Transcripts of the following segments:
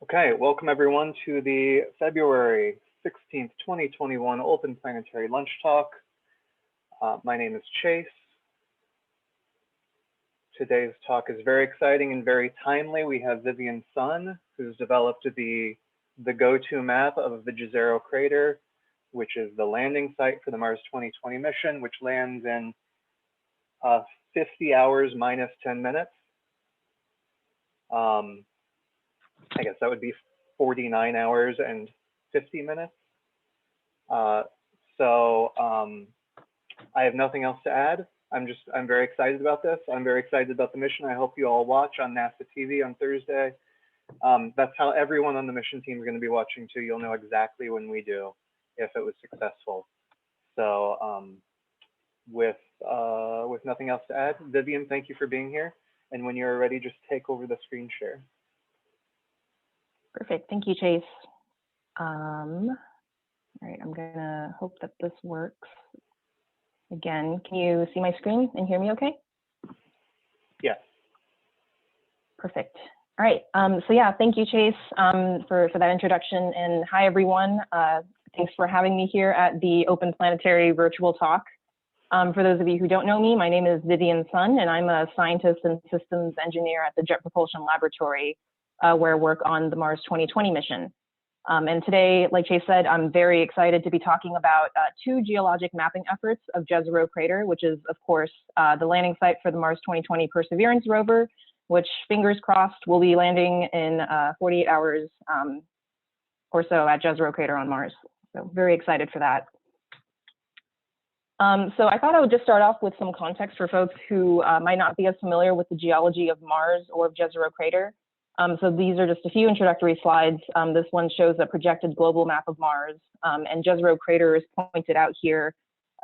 Okay, welcome everyone to the February 16th, 2021 Open Planetary Lunch Talk. My name is Chase. Today's talk is very exciting and very timely. We have Vivian Sun, who's developed the go-to map of the Jezero crater, which is the landing site for the Mars 2020 mission, which lands in 50 hours minus 10 minutes. I guess that would be 49 hours and 50 minutes. I have nothing else to add. I'm very excited about this. I'm very excited about the mission. I hope you all watch on NASA TV on Thursday. That's how everyone on the mission team is going to be watching too. You'll know exactly when we do, if it was successful. So with nothing else to add, Vivian, thank you for being here. And when you're ready, just take over the screen share. Perfect. Thank you, Chase. All right, I'm gonna hope that this works. Again, can you see my screen and hear me okay? Yes. Perfect. All right, so yeah, thank you, Chase, for that introduction. And hi, everyone. Thanks for having me here at the Open Planetary Virtual Talk. For those of you who don't know me, my name is Vivian Sun, and I'm a scientist and systems engineer at the Jet Propulsion Laboratory, where I work on the Mars 2020 mission. And today, like Chase said, I'm very excited to be talking about two geologic mapping efforts of Jezero crater, which is, of course, the landing site for the Mars 2020 Perseverance rover, which, fingers crossed, will be landing in 48 hours or so at Jezero crater on Mars. So very excited for that. So I thought I would just start off with some context for folks who might not be as familiar with the geology of Mars or of Jezero crater. So these are just a few introductory slides. This one shows a projected global map of Mars, and Jezero crater is pointed out here.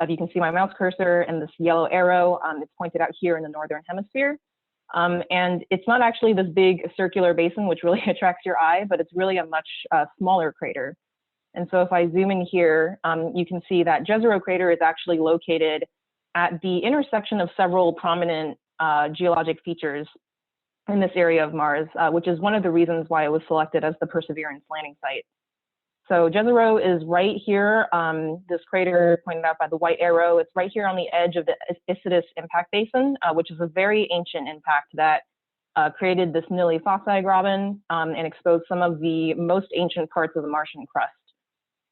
If you can see my mouse cursor and this yellow arrow, it's pointed out here in the northern hemisphere. And it's not actually this big circular basin, which really attracts your eye, but it's really a much smaller crater. And so if I zoom in here, you can see that Jezero crater is actually located at the intersection of several prominent geologic features in this area of Mars, which is one of the reasons why it was selected as the Perseverance landing site. So Jezero is right here. This crater pointed out by the white arrow, it's right here on the edge of the Isidis impact basin, which is a very ancient impact that created this nilly fossae graben and exposed some of the most ancient parts of the Martian crust.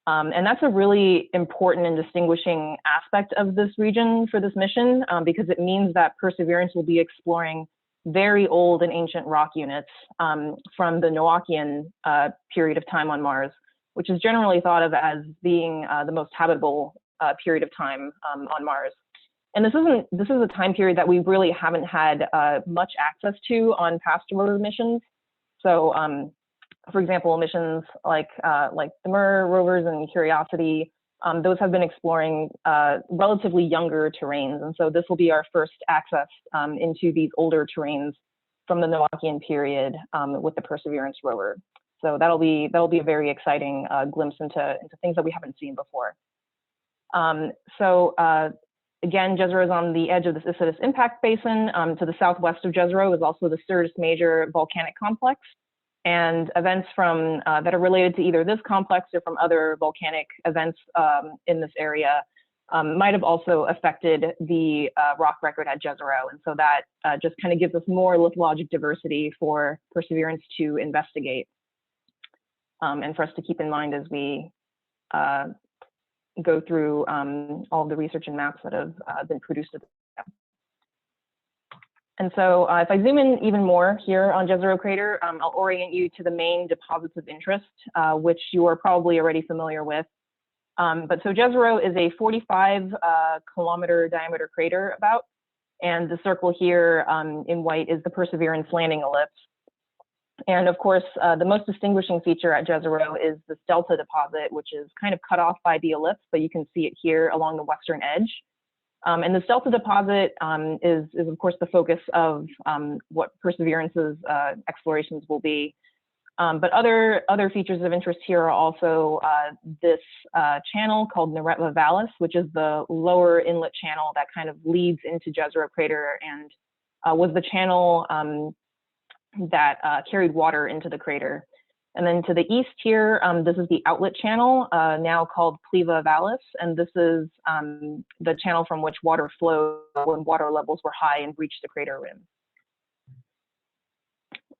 And that's a really important and distinguishing aspect of this region for this mission, because it means that Perseverance will be exploring very old and ancient rock units from the Noachian period of time on Mars, which is generally thought of as being the most habitable period of time on Mars. And this is a time period that we really haven't had much access to on past rover missions. So, for example, missions like the MER rovers and Curiosity, those have been exploring relatively younger terrains. And so this will be our first access into these older terrains from the Noachian period with the Perseverance rover. So that'll be a very exciting glimpse into things that we haven't seen before. Again, Jezero is on the edge of this Isidis impact basin. To the southwest of Jezero is also the Syrtis Major volcanic complex. And events from that are related to either this complex or from other volcanic events in this area might have also affected the rock record at Jezero. And so that just kind of gives us more lithologic diversity for Perseverance to investigate and for us to keep in mind as we go through all of the research and maps that have been produced at the time. And so if I zoom in even more here on Jezero crater, I'll orient you to the main deposits of interest, which you are probably already familiar with. But so Jezero is a 45-kilometer diameter crater about, and the circle here in white is the Perseverance landing ellipse. And of course, the most distinguishing feature at Jezero is this delta deposit, which is kind of cut off by the ellipse, but you can see it here along the western edge. And this delta deposit is of course the focus of what Perseverance's explorations will be. But other features of interest here are also this channel called Neretva Vallis, which is the lower inlet channel that kind of leads into Jezero crater and was the channel that carried water into the crater. And then to the east here, this is the outlet channel, now called Pleva Vallis, and this is the channel from which water flowed when water levels were high and reached the crater rim.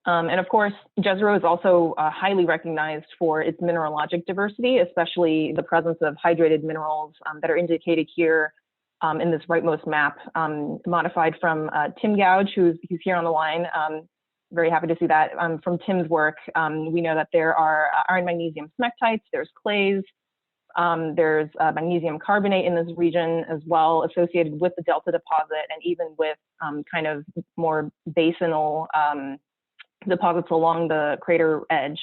And of course, Jezero is also highly recognized for its mineralogic diversity, especially the presence of hydrated minerals that are indicated here in this rightmost map, modified from Tim Gouge, who's here on the line. Very happy to see that. From Tim's work, we know that there are iron magnesium smectites, there's clays, there's magnesium carbonate in this region as well, associated with the delta deposit, and even with kind of more basinal deposits along the crater edge.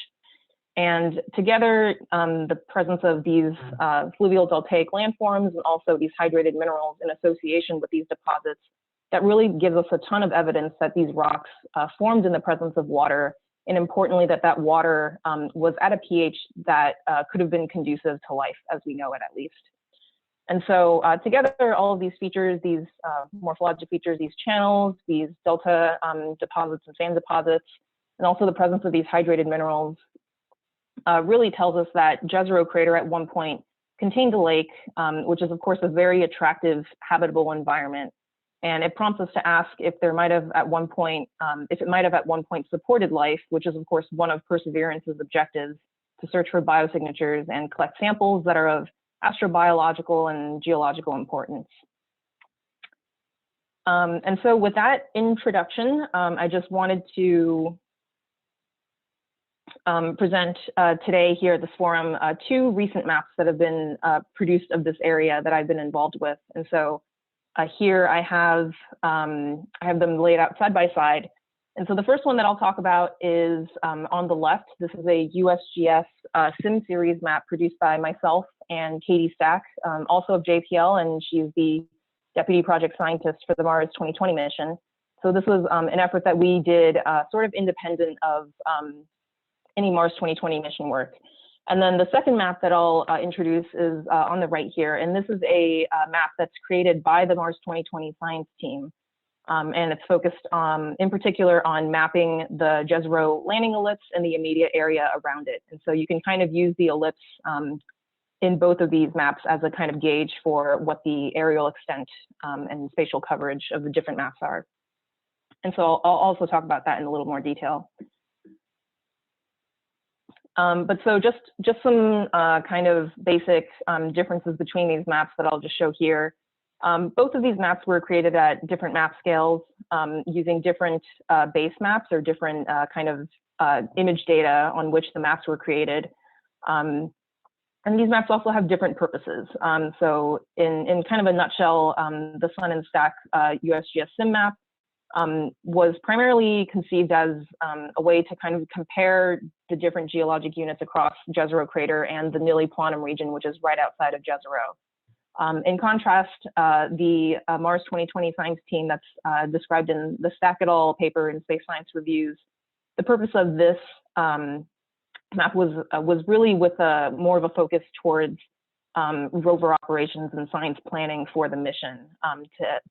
And together, the presence of these fluvial deltaic landforms and also these hydrated minerals in association with these deposits, that really gives us a ton of evidence that these rocks formed in the presence of water, and importantly, that that water was at a pH that could have been conducive to life as we know it, at least. And so together, all of these features, these morphologic features, these channels, these delta deposits and sand deposits, and also the presence of these hydrated minerals really tells us that Jezero crater at one point contained a lake, which is of course a very attractive habitable environment. And it prompts us to ask if there might have at one point, if it might have at one point supported life, which is of course one of Perseverance's objectives, to search for biosignatures and collect samples that are of astrobiological and geological importance. And so with that introduction, I just wanted to present today here at this forum two recent maps that have been produced of this area that I've been involved with. And so here I have them laid out side by side. And so the first one that I'll talk about is on the left. This is a USGS SIM series map produced by myself and Katie Stack, also of JPL, and she's the Deputy Project Scientist for the Mars 2020 mission. So this was an effort that we did sort of independent of any Mars 2020 mission work. And then the second map that I'll introduce is on the right here. And this is a map that's created by the Mars 2020 science team. And it's focused in particular on mapping the Jezero landing ellipse and the immediate area around it. And so you can kind of use the ellipse in both of these maps as a kind of gauge for what the aerial extent and spatial coverage of the different maps are. And so I'll also talk about that in a little more detail. But so just some kind of basic differences between these maps that I'll just show here. Both of these maps were created at different map scales using different base maps or different kind of image data on which the maps were created. And these maps also have different purposes. So in kind of a nutshell, the Sun and Stack USGS SIM map was primarily conceived as a way to kind of compare the different geologic units across Jezero crater and the Nili Planum region, which is right outside of Jezero. In contrast, the Mars 2020 science team that's described in the Stack et al. Paper in Space Science Reviews, the purpose of this map was really with more of a focus towards rover operations and science planning for the mission,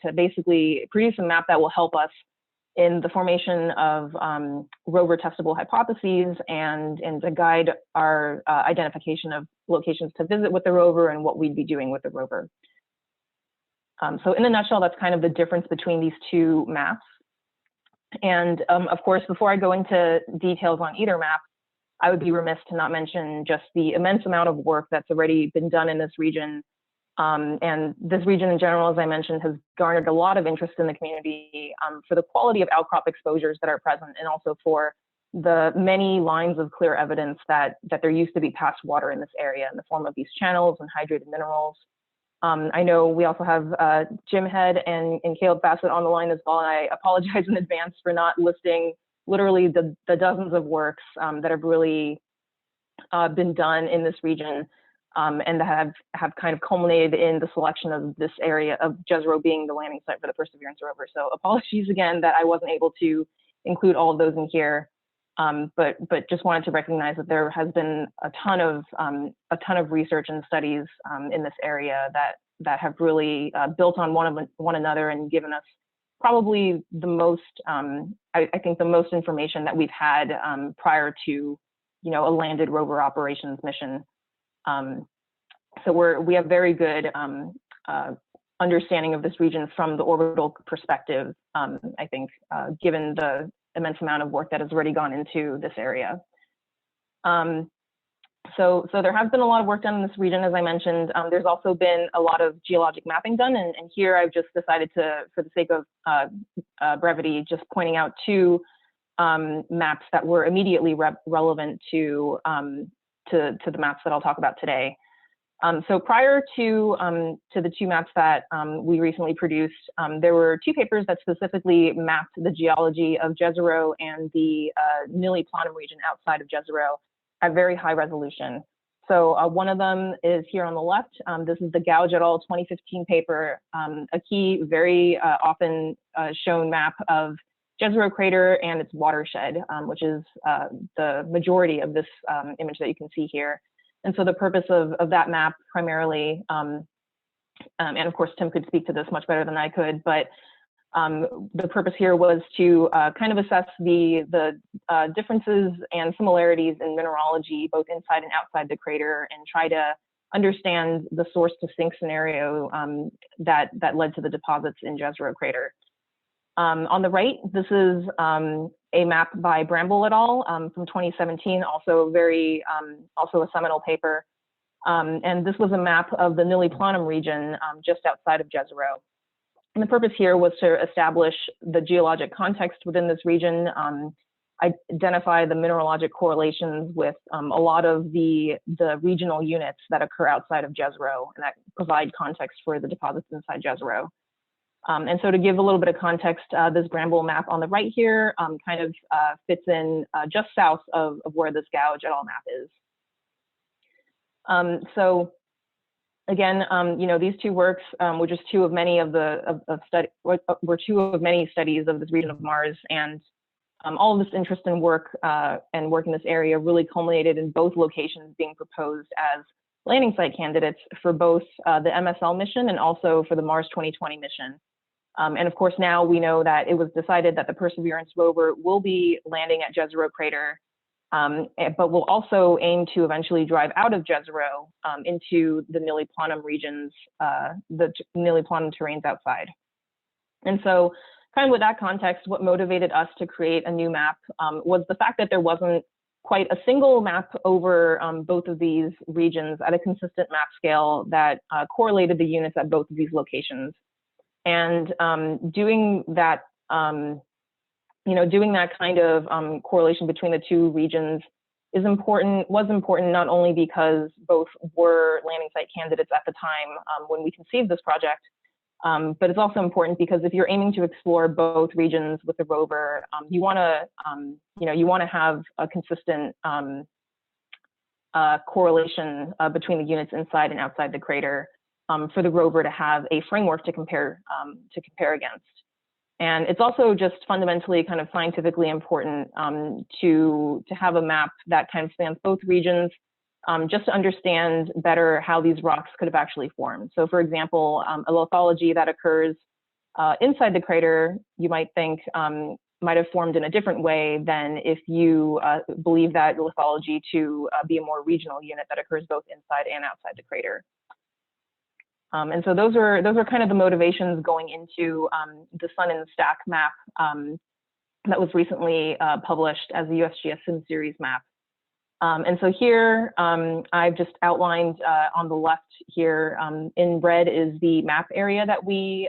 to basically produce a map that will help us in the formation of rover testable hypotheses and to guide our identification of locations to visit with the rover and what we'd be doing with the rover. So in a nutshell, that's kind of the difference between these two maps. And of course, before I go into details on either map, I would be remiss to not mention just the immense amount of work that's already been done in this region. And this region in general, as I mentioned, has garnered a lot of interest in the community for the quality of outcrop exposures that are present, and also for the many lines of clear evidence that there used to be past water in this area in the form of these channels and hydrated minerals. I know we also have Jim Head and Caleb Bassett on the line as well, and I apologize in advance for not listing literally the dozens of works that have really been done in this region and that have kind of culminated in the selection of this area of Jezero being the landing site for the Perseverance rover. So apologies again that I wasn't able to include all of those in here, but just wanted to recognize that there has been a ton of research and studies in this area that have really built on one another and given us probably the most, I think the most information that we've had prior to a landed rover operations mission. So we have very good understanding of this region from the orbital perspective, I think, given the immense amount of work that has already gone into this area. So there has been a lot of work done in this region, as I mentioned. There's also been a lot of geologic mapping done, and here I've just decided to, for the sake of brevity, just pointing out two maps that were immediately relevant to the maps that I'll talk about today. So prior to the two maps that we recently produced, there were two papers that specifically mapped the geology of Jezero and the Nili Planum region outside of Jezero at very high resolution. So one of them is here on the left. This is the Gouge et al. 2015 paper, a key, very often shown map of Jezero crater and its watershed, which is the majority of this image that you can see here. And so the purpose of that map primarily, and of course Tim could speak to this much better than I could, but the purpose here was to kind of assess the differences and similarities in mineralogy, both inside and outside the crater, and try to understand the source to sink scenario that led to the deposits in Jezero crater. On the right, this is a map by Bramble et al. From 2017, also very, also a seminal paper. And this was a map of the Nili Planum region just outside of Jezero. And the purpose here was to establish the geologic context within this region, identify the mineralogic correlations with a lot of the regional units that occur outside of Jezero and that provide context for the deposits inside Jezero. And so to give a little bit of context, this Bramble map on the right here kind of fits in just south of where this Gouge et al. Map is. So again, these two works were just two of many of many studies of this region of Mars, and all of this interest in work and work in this area really culminated in both locations being proposed as landing site candidates for both the MSL mission and also for the Mars 2020 mission. And of course, now we know that it was decided that the Perseverance rover will be landing at Jezero crater, but will also aim to eventually drive out of Jezero into the Nili Planum regions, the Nili Planum terrains outside. And so kind of with that context, what motivated us to create a new map was the fact that there wasn't quite a single map over both of these regions at a consistent map scale that correlated the units at both of these locations. And doing that, doing that kind of correlation between the two regions was important not only because both were landing site candidates at the time when we conceived this project, but it's also important because if you're aiming to explore both regions with the rover, you want to, have a consistent correlation between the units inside and outside the crater for the rover to have a framework to compare against. And it's also just fundamentally kind of scientifically important to have a map that kind of spans both regions, just to understand better how these rocks could have actually formed. So for example, a lithology that occurs inside the crater, you might think might have formed in a different way than if you believe that lithology to be a more regional unit that occurs both inside and outside the crater. And so those are kind of the motivations going into the Sun in the Stack map that was recently published as the USGS Sim Series map. And so here I've just outlined on the left here in red is the map area that we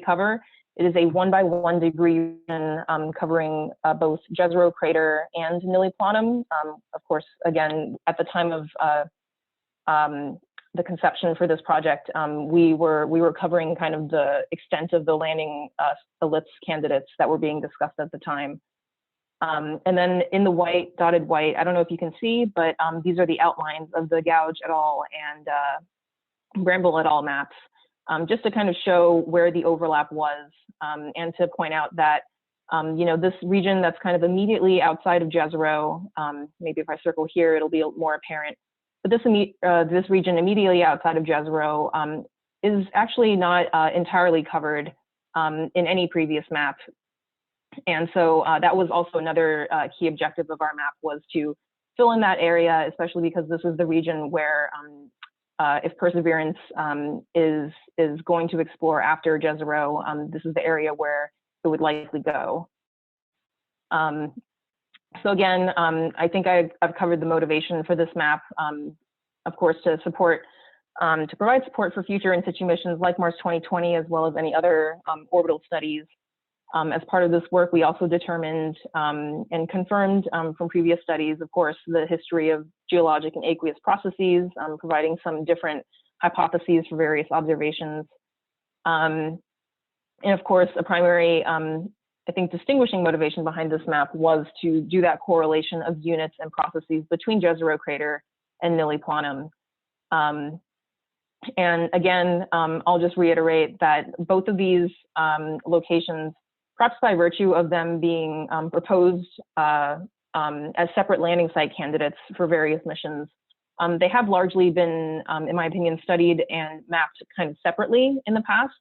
cover. It is a 1 by 1 degree region covering both Jezero crater and Nili Planum. Of course, again, at the time of the conception for this project, we were covering kind of the extent of the landing ellipse candidates that were being discussed at the time. And then in the white, dotted white, I don't know if you can see, but these are the outlines of the Gouge et al. And Bramble et al. Maps, just to kind of show where the overlap was, and to point out that this region that's kind of immediately outside of Jezero, maybe if I circle here, it'll be more apparent. But this region immediately outside of Jezero is actually not entirely covered in any previous map. And so that was also another key objective of our map, was to fill in that area, especially because this is the region where if Perseverance is going to explore after Jezero, this is the area where it would likely go. So again, I think I've covered the motivation for this map, of course, to provide support for future in situ missions like Mars 2020, as well as any other orbital studies. As part of this work, we also determined and confirmed from previous studies, of course, the history of geologic and aqueous processes, providing some different hypotheses for various observations. And of course, a primary, I think, distinguishing motivation behind this map was to do that correlation of units and processes between Jezero crater and Nili Planum. And again, I'll just reiterate that both of these locations, perhaps by virtue of them being proposed as separate landing site candidates for various missions, they have largely been, in my opinion, studied and mapped kind of separately in the past.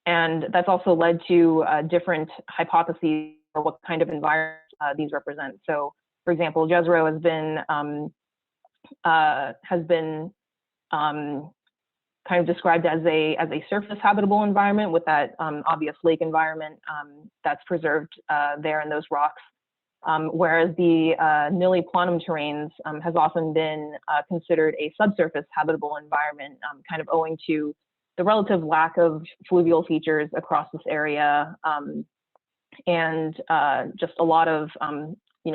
And that's also led to different hypotheses for what kind of environment these represent. So, for example, Jezero has been kind of described as a surface habitable environment with that obvious lake environment that's preserved there in those rocks. Whereas the Nili Planum terrains has often been considered a subsurface habitable environment, kind of owing to the relative lack of fluvial features across this area, and just a lot of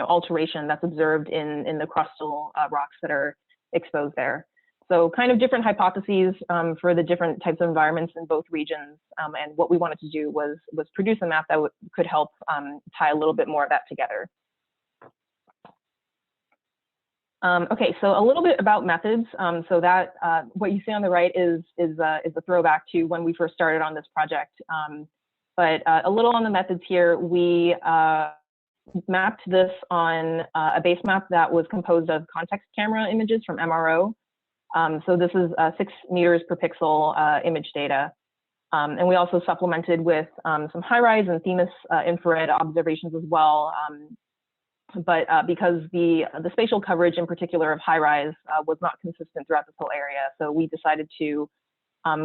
alteration that's observed in the crustal rocks that are exposed there. So kind of different hypotheses for the different types of environments in both regions. And what we wanted to do was produce a map that could help tie a little bit more of that together. Okay, so a little bit about methods. So that what you see on the right is a throwback to when we first started on this project. But a little on the methods here, we mapped this on a base map that was composed of context camera images from MRO. So this is 6 meters per pixel image data. And we also supplemented with some high-rise and Themis infrared observations as well. But because the spatial coverage in particular of high-rise was not consistent throughout this whole area, so we decided to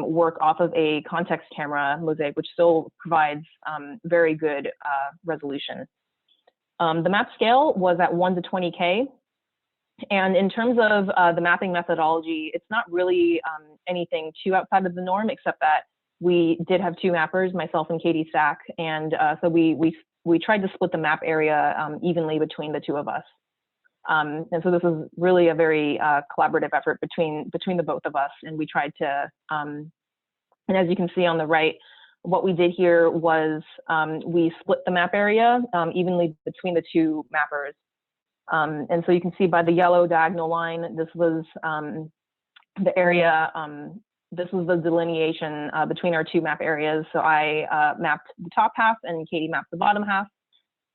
work off of a context camera mosaic, which still provides very good resolution. The map scale was at 1 to 20K. And in terms of the mapping methodology, it's not really anything too outside of the norm, except that we did have 2 mappers, myself and Katie Stack, and so we tried to split the map area evenly between the 2 of us. And so this is really a very collaborative effort between the both of us, and we tried to, and as you can see on the right, what we did here was we split the map area evenly between the 2 mappers. And so you can see by the yellow diagonal line, this was the area, this was the delineation between our 2 map areas. So I mapped the top half and Katie mapped the bottom half.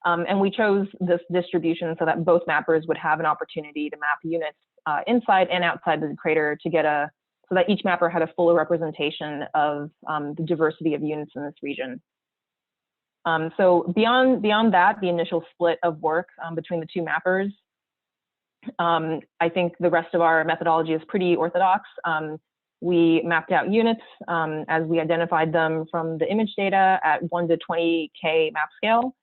And we chose this distribution so that both mappers would have an opportunity to map units inside and outside the crater to get so that each mapper had a fuller representation of the diversity of units in this region. So beyond that, the initial split of work between the 2 mappers, I think the rest of our methodology is pretty orthodox. We mapped out units as we identified them from the image data at 1 to 20K map scale.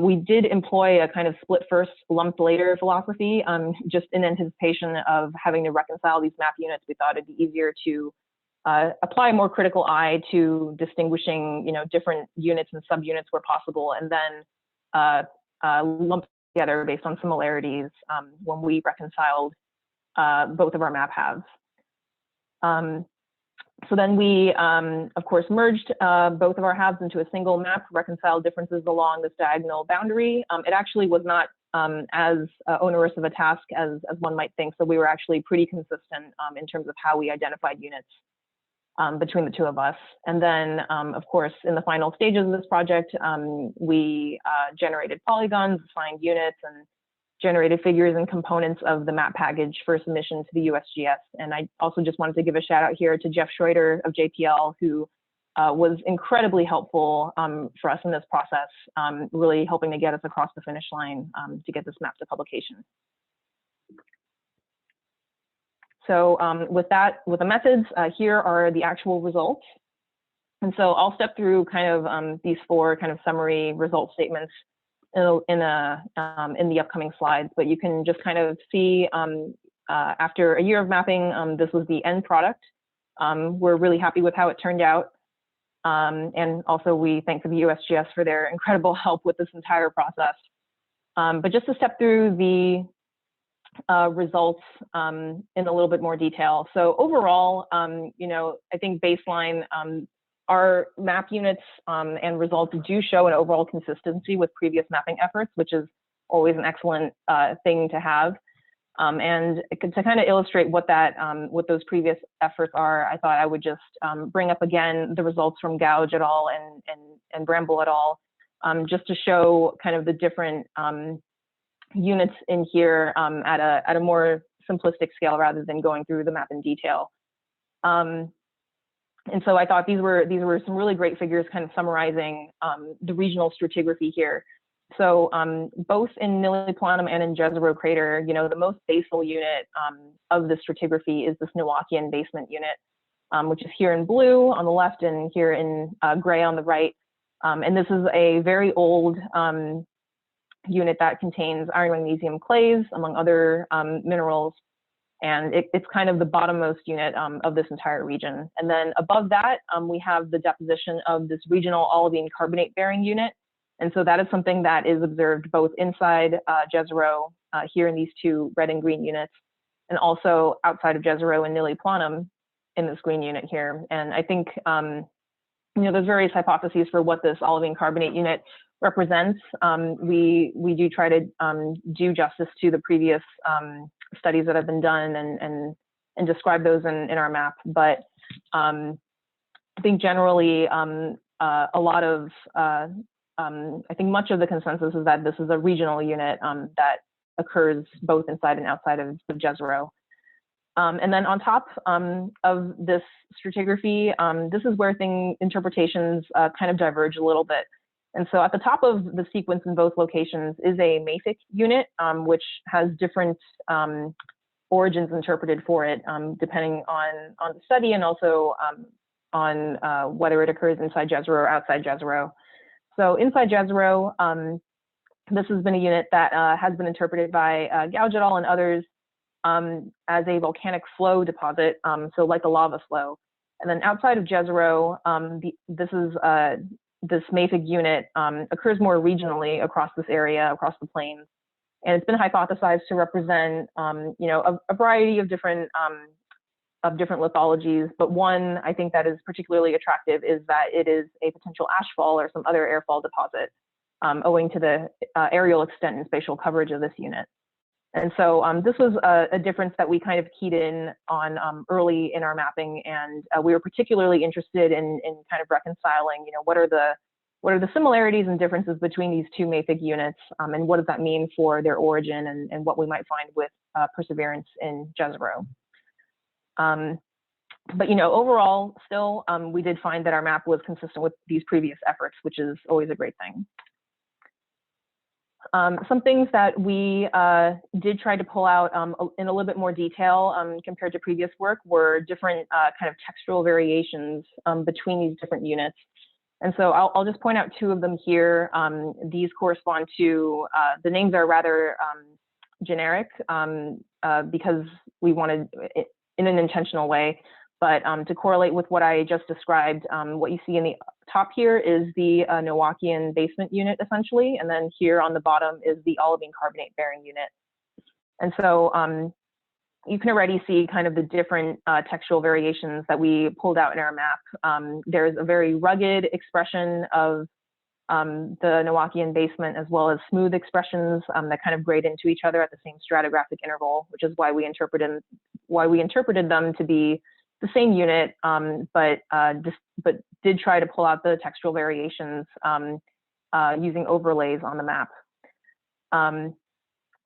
We did employ a kind of split first, lumped later philosophy, just in anticipation of having to reconcile these map units. We thought it'd be easier to apply a more critical eye to distinguishing, different units and subunits where possible, and then lump together based on similarities when we reconciled both of our map halves. So then we, of course, merged both of our halves into a single map, reconciled differences along this diagonal boundary. It actually was not as onerous of a task as one might think. So we were actually pretty consistent in terms of how we identified units between the 2 of us. And then, of course, in the final stages of this project, we generated polygons, assigned units, and generated figures and components of the map package for submission to the USGS. And I also just wanted to give a shout out here to Jeff Schroeder of JPL, who was incredibly helpful for us in this process, really helping to get us across the finish line to get this map to publication. So with the methods, here are the actual results. And so I'll step through kind of these 4 kind of summary result statements in the upcoming slides, but you can just kind of see after a year of mapping, this was the end product. We're really happy with how it turned out. And also we thank the USGS for their incredible help with this entire process. But just to step through the results in a little bit more detail. So overall, you know, I think baseline, our map units and results do show an overall consistency with previous mapping efforts, which is always an excellent thing to have. And to kind of illustrate what what those previous efforts are, I thought I would just bring up again the results from Gouge et al. And Bramble et al. Just to show kind of the different units in here at a more simplistic scale rather than going through the map in detail. And so I thought these were some really great figures kind of summarizing the regional stratigraphy here. So both in Nili Planum and in Jezero crater, you know, the most basal unit of the stratigraphy is this Noachian basement unit, which is here in blue on the left and here in gray on the right. And this is a very old unit that contains iron magnesium clays, among other minerals. And it's kind of the bottommost unit of this entire region. And then above that, we have the deposition of this regional olivine carbonate bearing unit. And so that is something that is observed both inside Jezero, here in these 2 red and green units, and also outside of Jezero and Nili Planum in this green unit here. And I think, you know, there's various hypotheses for what this olivine carbonate unit represents. We do try to do justice to the previous studies that have been done and describe those in our map. But I think generally a lot of, I think much of the consensus is that this is a regional unit that occurs both inside and outside of Jezero. And then on top of this stratigraphy, this is where interpretations kind of diverge a little bit. And so at the top of the sequence in both locations is a mafic unit, which has different origins interpreted for it, depending on the study and also on whether it occurs inside Jezero or outside Jezero. So inside Jezero, this has been a unit that has been interpreted by Gouge et al. And others as a volcanic flow deposit, so like a lava flow. And then outside of Jezero, this mafic unit occurs more regionally across this area, across the plains. And it's been hypothesized to represent, you know, a variety of different lithologies, but one I think that is particularly attractive is that it is a potential ashfall or some other airfall deposit, owing to the aerial extent and spatial coverage of this unit. And so this was a difference that we kind of keyed in on early in our mapping, and we were particularly interested in kind of reconciling, you know, what are the similarities and differences between these 2 mafic units, and what does that mean for their origin and what we might find with perseverance in Jezero. But, you know, overall, still, we did find that our map was consistent with these previous efforts, which is always a great thing. Some things that we did try to pull out in a little bit more detail compared to previous work were different kind of textural variations between these different units. And so I'll just point out 2 of them here. These correspond to, the names are rather generic because we wanted it in an intentional way, but to correlate with what I just described, what you see in the top here is the Noachian basement unit, essentially, and then here on the bottom is the olivine carbonate bearing unit. And so you can already see kind of the different textual variations that we pulled out in our map. There's a very rugged expression of the Noachian basement, as well as smooth expressions that kind of grade into each other at the same stratigraphic interval, which is why we interpreted them to be the same unit, but did try to pull out the textual variations using overlays on the map. And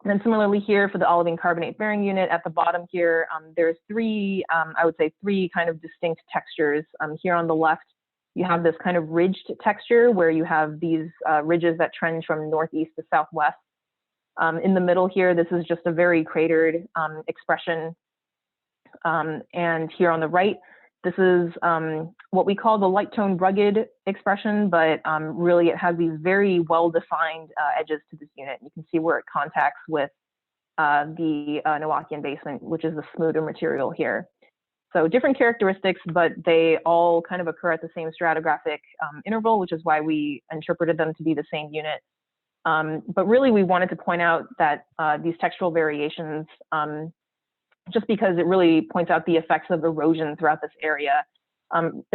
then similarly here for the olivine carbonate bearing unit at the bottom here, there's 3, I would say 3 kind of distinct textures. Here on the left, you have this kind of ridged texture where you have these ridges that trend from northeast to southwest. In the middle here, this is just a very cratered expression. And here on the right, this is what we call the light tone rugged expression, but really it has these very well-defined edges to this unit. You can see where it contacts with the Noachian basement, which is the smoother material here. So different characteristics, but they all kind of occur at the same stratigraphic interval, which is why we interpreted them to be the same unit. But really, we wanted to point out that these textural variations, just because it really points out the effects of erosion throughout this area,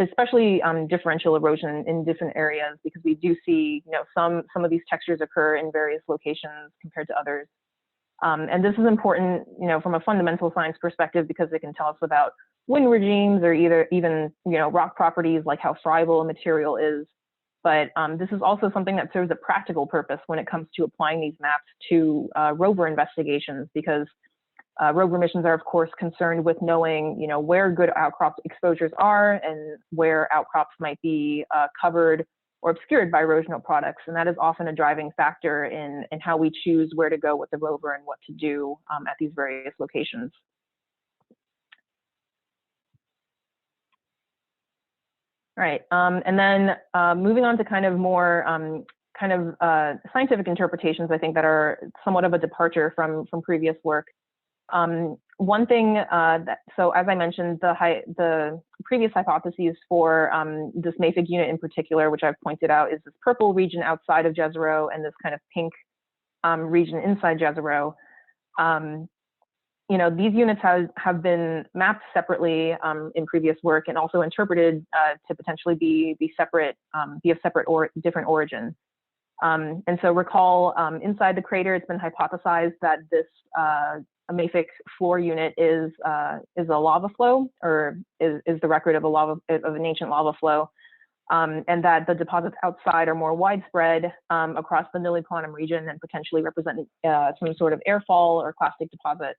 especially differential erosion in different areas, because we do see, some of these textures occur in various locations compared to others. And this is important, from a fundamental science perspective, because it can tell us about wind regimes or even rock properties, like how friable a material is. But this is also something that serves a practical purpose when it comes to applying these maps to rover investigations, because rover missions are, of course, concerned with knowing, where good outcrop exposures are and where outcrops might be covered or obscured by erosional products. And that is often a driving factor in how we choose where to go with the rover and what to do at these various locations. All right, and then moving on to kind of more scientific interpretations, I think, that are somewhat of a departure from previous work. One thing so as I mentioned, the previous hypotheses for this mafic unit in particular, which I've pointed out, is this purple region outside of Jezero and this kind of pink region inside Jezero. These units have been mapped separately in previous work and also interpreted to potentially be separate, be of separate or different origin. And so recall, inside the crater, it's been hypothesized that this mafic floor unit is a lava flow, or is the record of an ancient lava flow, and that the deposits outside are more widespread across the Nili-Planum region and potentially represent some sort of airfall or clastic deposit.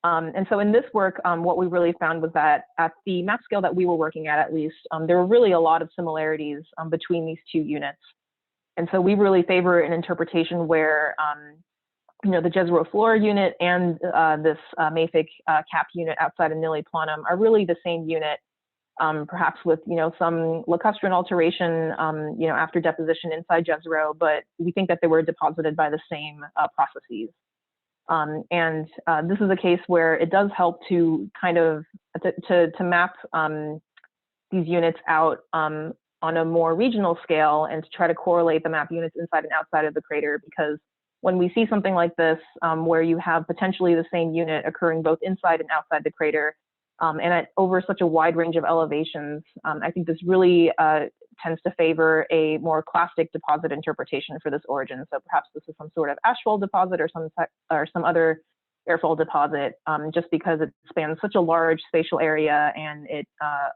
And so in this work, what we really found was that at the map scale that we were working at least, there were really a lot of similarities between these two units. And so we really favor an interpretation where, the Jezero floor unit and this mafic cap unit outside of Nili-Planum are really the same unit, perhaps with, some lacustrine alteration, after deposition inside Jezero, but we think that they were deposited by the same processes. And this is a case where it does help to kind of to map these units out on a more regional scale and to try to correlate the map units inside and outside of the crater, because when we see something like this, where you have potentially the same unit occurring both inside and outside the crater, and over such a wide range of elevations, I think this really tends to favor a more clastic deposit interpretation for this origin. So perhaps this is some sort of ashfall deposit or some other airfall deposit, just because it spans such a large spatial area and it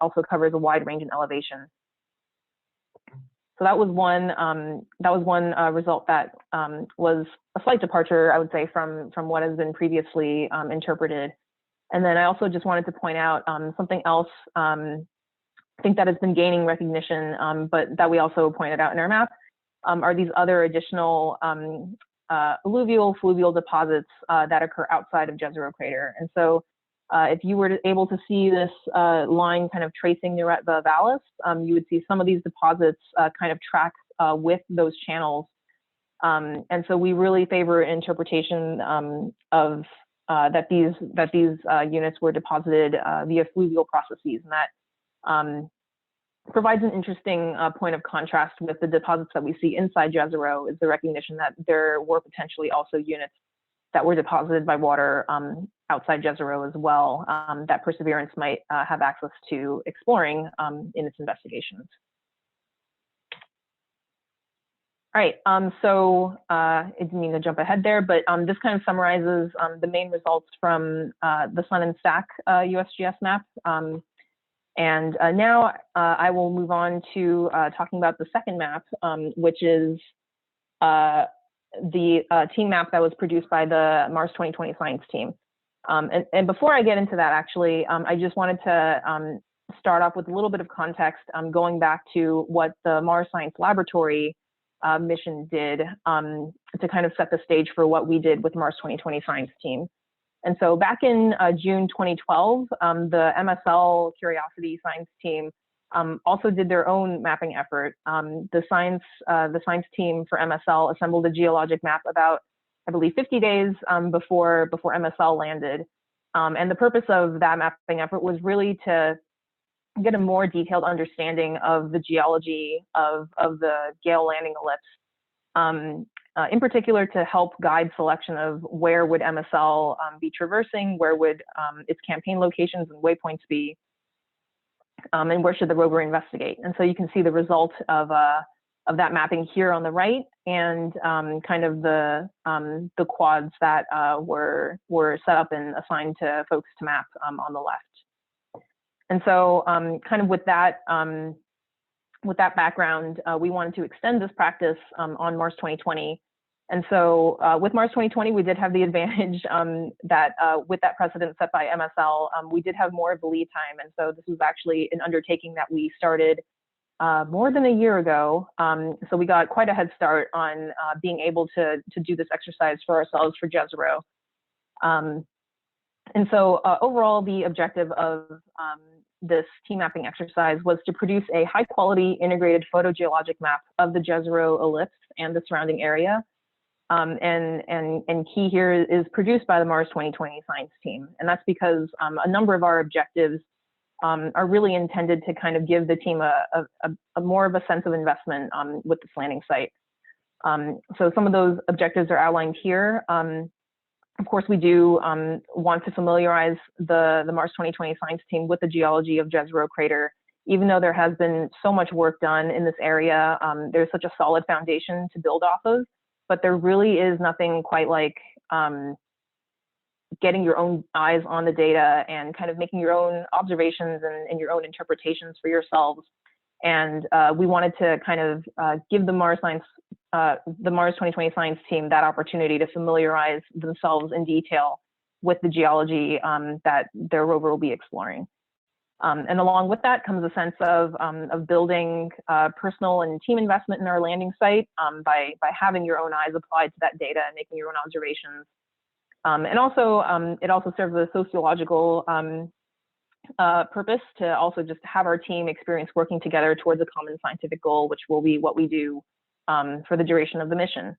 also covers a wide range in elevation. So that was one result that was a slight departure, I would say, from what has been previously interpreted. And then I also just wanted to point out something else I think that has been gaining recognition, but that we also pointed out in our map, are these other additional alluvial, fluvial deposits that occur outside of Jezero crater. And so if you were able to see this line kind of tracing the vallis, you would see some of these deposits kind of track with those channels. And so we really favor interpretation of that these units were deposited via fluvial processes, and that provides an interesting point of contrast with the deposits that we see inside Jezero, is the recognition that there were potentially also units that were deposited by water outside Jezero as well, that Perseverance might have access to exploring in its investigations. All right, so I didn't mean to jump ahead there, but this kind of summarizes the main results from the Sun and Stack USGS map. And now I will move on to talking about the second map, which is the team map that was produced by the Mars 2020 science team. And before I get into that, actually, I just wanted to start off with a little bit of context, going back to what the Mars Science Laboratory mission did to kind of set the stage for what we did with Mars 2020 Science Team. And so back in June 2012, the MSL Curiosity Science Team also did their own mapping effort. The science team for MSL assembled a geologic map about, I believe, 50 days before MSL landed. And the purpose of that mapping effort was really to get a more detailed understanding of the geology of the Gale landing ellipse, in particular to help guide selection of where would MSL be traversing, where would its campaign locations and waypoints be, and where should the rover investigate. And so you can see the result of that mapping here on the right, and kind of the quads that were set up and assigned to folks to map on the left. And so kind of with that background, we wanted to extend this practice on Mars 2020. And so with Mars 2020, we did have the advantage that with that precedent set by MSL, we did have more of the lead time. And so this was actually an undertaking that we started more than a year ago. So we got quite a head start on being able to do this exercise for ourselves for Jezero. And so overall, the objective of this team mapping exercise was to produce a high quality integrated photogeologic map of the Jezero ellipse and the surrounding area. And key here is produced by the Mars 2020 Science Team. And that's because a number of our objectives are really intended to kind of give the team a more of a sense of investment with this landing site. So some of those objectives are outlined here. Of course, we do want to familiarize the Mars 2020 Science Team with the geology of Jezero crater. Even though there has been so much work done in this area, there's such a solid foundation to build off of, but there really is nothing quite like getting your own eyes on the data and kind of making your own observations and your own interpretations for yourselves. And we wanted to kind of give the Mars 2020 Science Team that opportunity to familiarize themselves in detail with the geology that their rover will be exploring. And along with that comes a sense of building personal and team investment in our landing site by having your own eyes applied to that data and making your own observations. And also, it also serves a sociological purpose to also just have our team experience working together towards a common scientific goal, which will be what we do for the duration of the mission.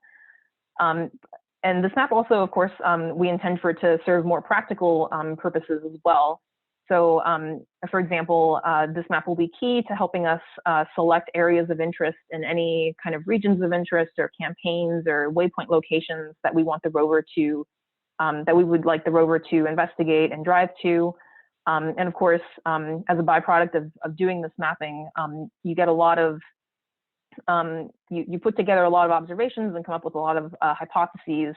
And this map also, of course, we intend for it to serve more practical purposes as well. So, for example, this map will be key to helping us select areas of interest in any kind of regions of interest or campaigns or waypoint locations that we want the rover to, that we would like the rover to investigate and drive to. And of course, as a byproduct of doing this mapping, you get a lot of, you put together a lot of observations and come up with a lot of hypotheses.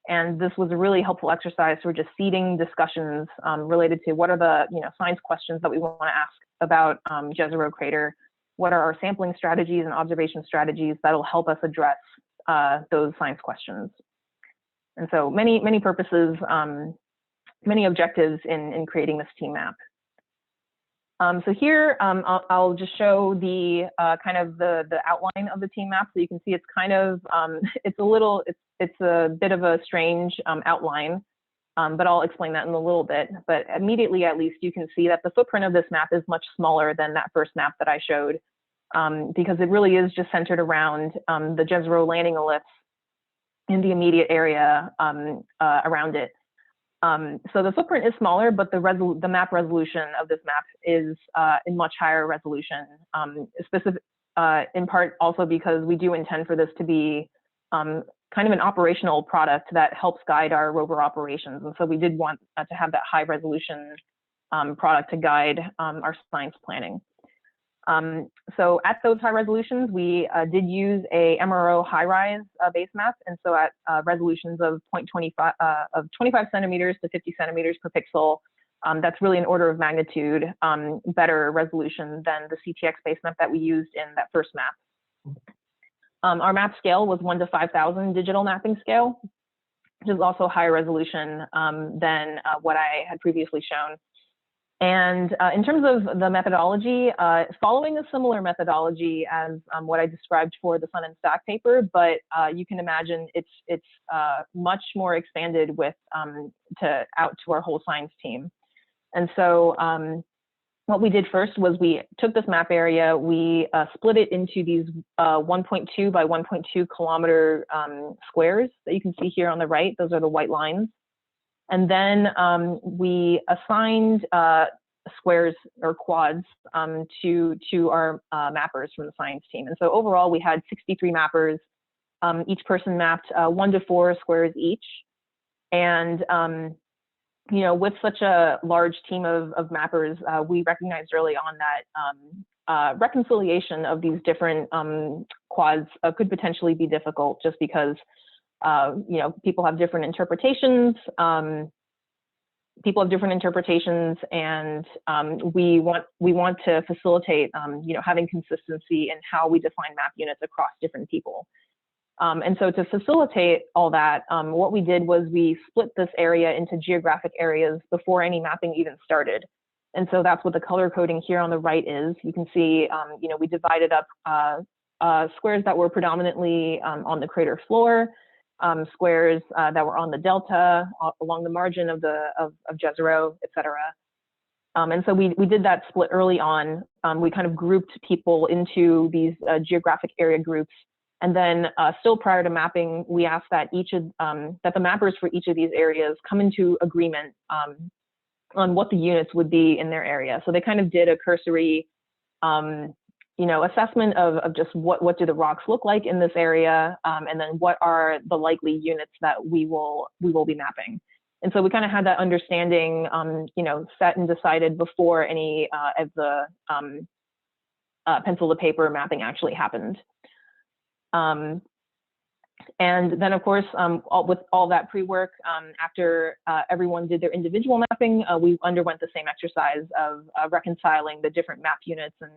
And this was a really helpful exercise for just seeding discussions related to what are the science questions that we want to ask about Jezero crater. What are our sampling strategies and observation strategies that'll help us address those science questions? And so many purposes, many objectives in creating this team map. So here, I'll just show the kind of the outline of the team map. So you can see it's kind of, it's a bit of a strange outline, but I'll explain that in a little bit. But immediately, at least, you can see that the footprint of this map is much smaller than that first map that I showed, because it really is just centered around the Jezero landing ellipse in the immediate area around it. So the footprint is smaller, but the map resolution of this map is in much higher resolution, in part also because we do intend for this to be kind of an operational product that helps guide our rover operations. And so we did want to have that high resolution product to guide our science planning. So at those high resolutions, we did use a MRO high-rise base map, and so at resolutions of 25 centimeters to 50 centimeters per pixel, that's really an order of magnitude better resolution than the CTX base map that we used in that first map. Our map scale was 1 to 5,000 digital mapping scale, which is also higher resolution than what I had previously shown. And in terms of the methodology, following a similar methodology as what I described for the Sun and Stack paper, but you can imagine it's much more expanded with out to our whole science team. And so what we did first was we took this map area, we split it into these 1.2 by 1.2 kilometer squares that you can see here on the right. Those are the white lines. And then we assigned squares or quads to our mappers from the science team. And so overall, we had 63 mappers. Each person mapped 1 to 4 squares each. And you know, with such a large team of mappers, we recognized early on that reconciliation of these different quads could potentially be difficult, just because you know, people have different interpretations. And we want to facilitate you know, having consistency in how we define map units across different people. And so to facilitate all that, what we did was we split this area into geographic areas before any mapping even started. And so that's what the color coding here on the right is. You can see, you know, we divided up squares that were predominantly on the crater floor, squares that were on the delta, along the margin of Jezero, et cetera. And so we did that split early on. We kind of grouped people into these geographic area groups. And then still prior to mapping, we asked that that the mappers for each of these areas come into agreement on what the units would be in their area. So they kind of did a cursory, you know, assessment of just what do the rocks look like in this area, and then what are the likely units that we will be mapping. And so we kind of had that understanding, you know, set and decided before any of the pencil to paper mapping actually happened. And then, of course, with all that pre-work, after everyone did their individual mapping, we underwent the same exercise of reconciling the different map units and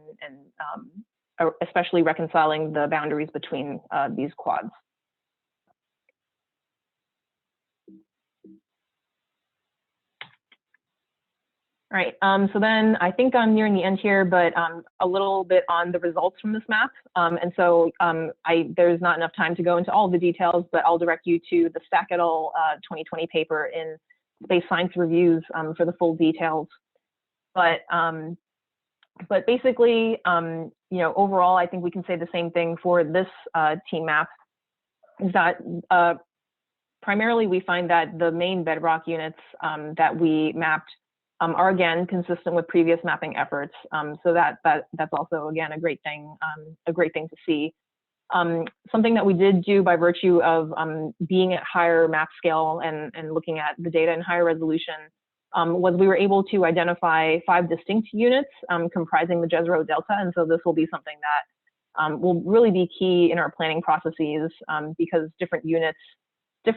especially reconciling the boundaries between these quads. All right, so then I think I'm nearing the end here, but a little bit on the results from this map. And so there's not enough time to go into all the details, but I'll direct you to the Stack et al. 2020 paper in Space Science Reviews for the full details. But basically, you know, overall, I think we can say the same thing for this team map, is that primarily we find that the main bedrock units that we mapped are again consistent with previous mapping efforts. So that's also again a great thing to see. Something that we did do by virtue of being at higher map scale and looking at the data in higher resolution was we were able to identify 5 distinct units comprising the Jezero Delta. And so this will be something that will really be key in our planning processes because different units as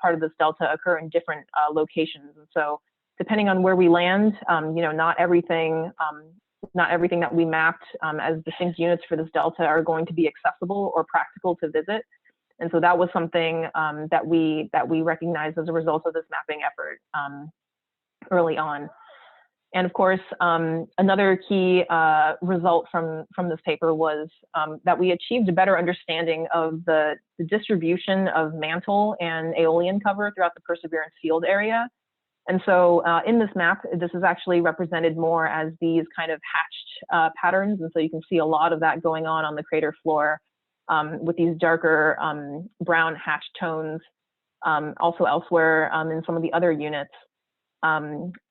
part of this delta occur in different locations. And so depending on where we land, you know, not everything that we mapped as distinct units for this delta are going to be accessible or practical to visit. And so that was something that we recognized as a result of this mapping effort early on. And of course, another key result from this paper was that we achieved a better understanding of the distribution of mantle and aeolian cover throughout the Perseverance field area. And so in this map, this is actually represented more as these kind of hatched patterns. And so you can see a lot of that going on the crater floor with these darker brown hatched tones, also elsewhere in some of the other units.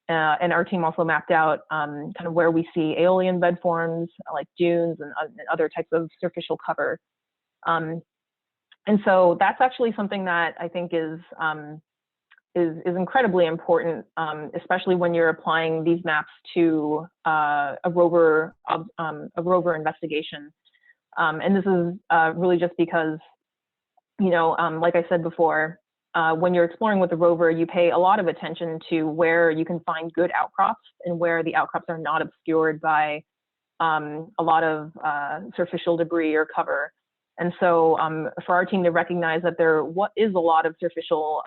And our team also mapped out kind of where we see aeolian bed forms like dunes and other types of superficial cover. And so that's actually something that I think is incredibly important, especially when you're applying these maps to a rover investigation. And this is really just because, you know, like I said before, when you're exploring with the rover, you pay a lot of attention to where you can find good outcrops and where the outcrops are not obscured by a lot of superficial debris or cover. And so for our team to recognize that there is a lot of superficial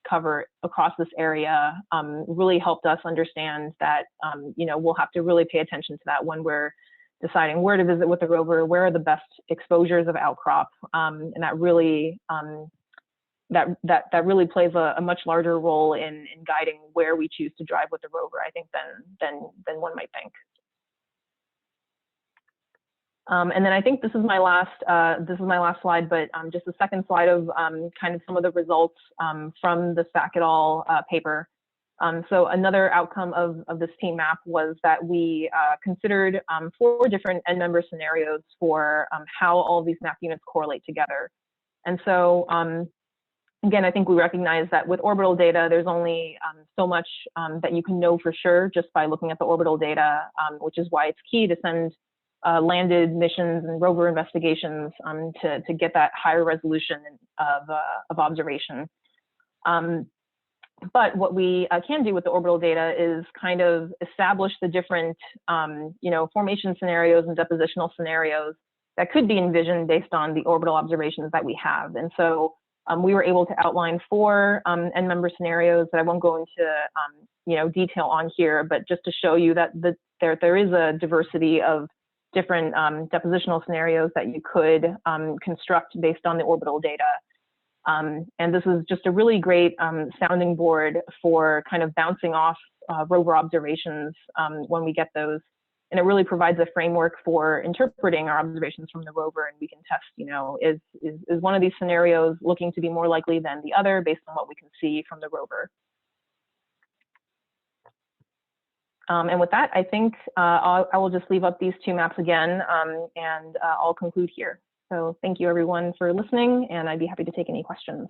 cover across this area really helped us understand that, we'll have to really pay attention to that when we're deciding where to visit with the rover, where are the best exposures of outcrop, and that really that really plays a much larger role in guiding where we choose to drive with the rover, I think, than one might think. And then I think this is my last slide, but just a second slide of kind of some of the results from the Sack et al. Paper. So another outcome of this team map was that we considered 4 different end member scenarios for how all of these map units correlate together. And so again, I think we recognize that with orbital data, there's only so much that you can know for sure just by looking at the orbital data, which is why it's key to send landed missions and rover investigations to get that higher resolution of observation. But what we can do with the orbital data is kind of establish the different, formation scenarios and depositional scenarios that could be envisioned based on the orbital observations that we have. And so we were able to outline 4 end member scenarios that I won't go into, detail on here, but just to show you that there is a diversity of different depositional scenarios that you could construct based on the orbital data. And this is just a really great sounding board for kind of bouncing off rover observations when we get those. And it really provides a framework for interpreting our observations from the rover, and we can test, is one of these scenarios looking to be more likely than the other based on what we can see from the rover. And with that, I think I will just leave up these 2 maps again, and I'll conclude here. So thank you everyone for listening, and I'd be happy to take any questions.